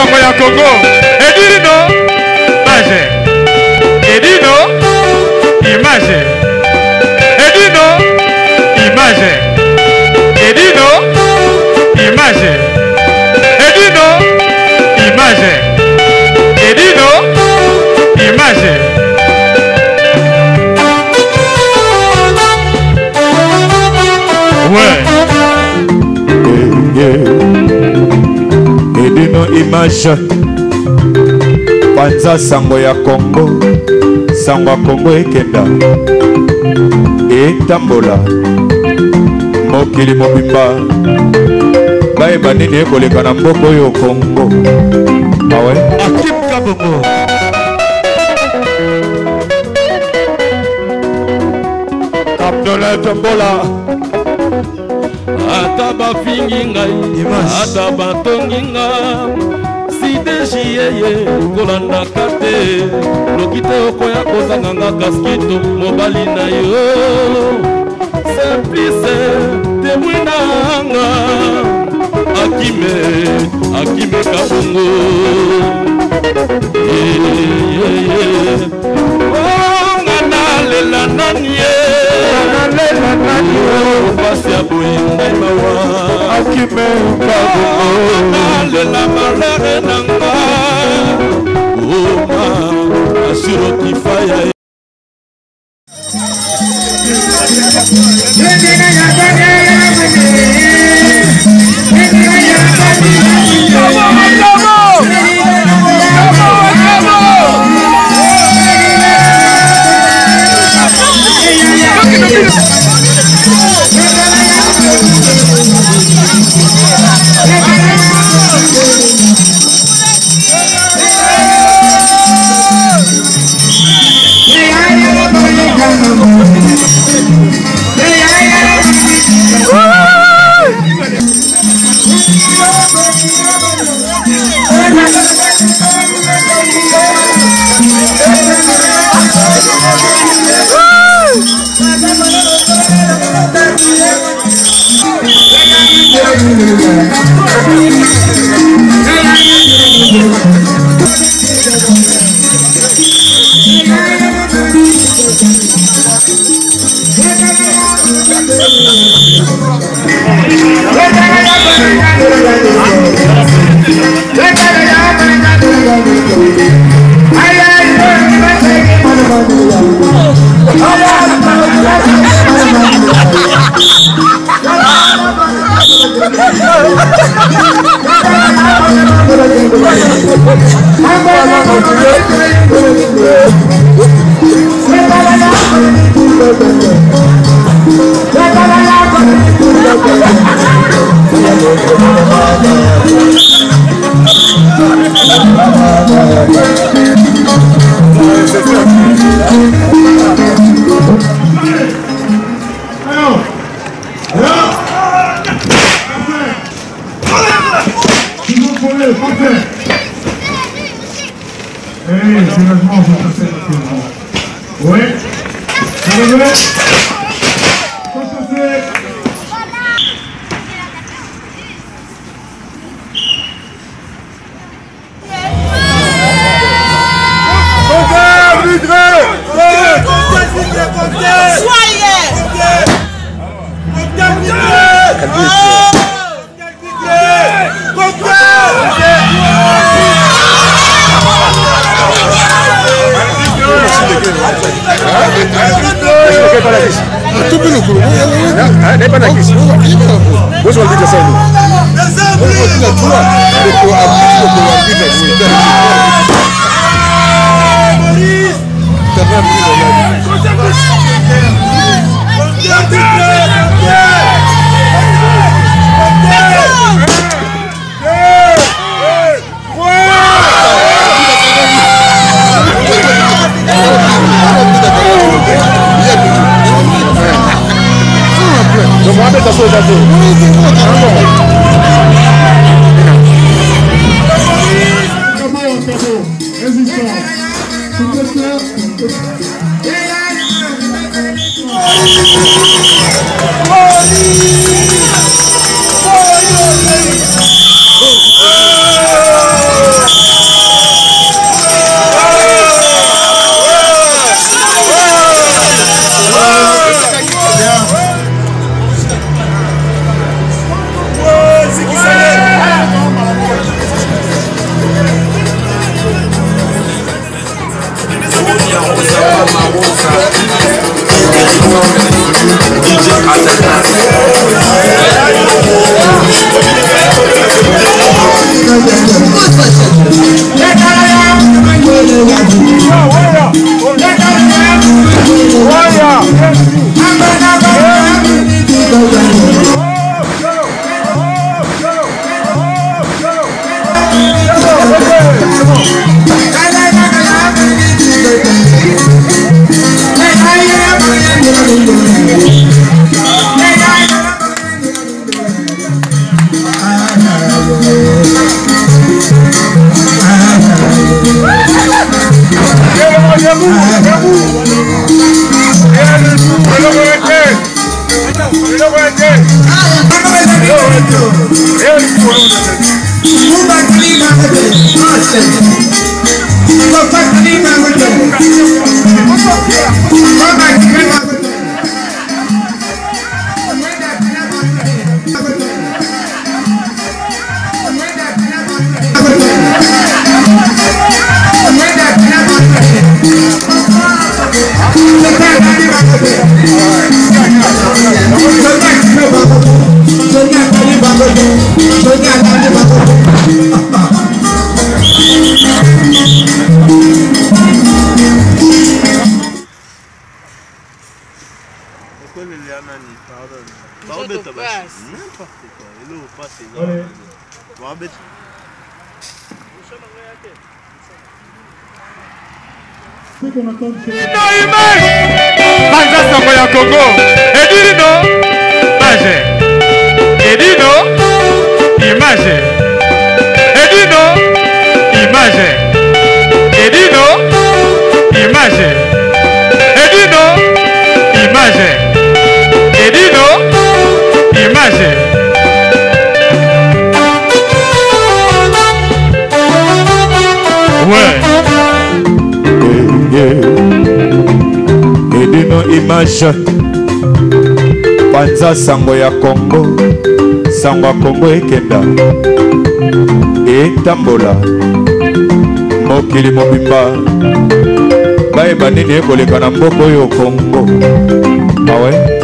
sango ya Congo. Edino, image. Edino, image. Edino, image. Edino, image. Edino, image. Edino, image. Ouais. Edino image. Panza sango ya Congo. Sango ya Congo ekenda. Etambola. Mokili mobimba. Bayeba nini ekoleka na mboka oyo Congo. Awe. Akip Kabongo. Abdoulaye Tombola. Ata bafingi ngai, ata batongi ngai, sideji yeye kolanda kate, lokite okoya kozanga nga kaskito mobali na yo. Simplice temwina nga, akime Kabongo. Oh ngana lela nani pasi ya boyinga mawa Akime Kabongo lela malere nanga oma asiroti faya Oh, Banza sango ya Congo. Edino. Image. Edino. Image. Edino. Image. Edino. Image. Edino. Image. Edino. Image. Ouais. Edino image Banza sango ya Congo. Sango ya Congo ekenda etambola mokili mobimba bayeba nini ekoleka na mboka oyo Congo. Awe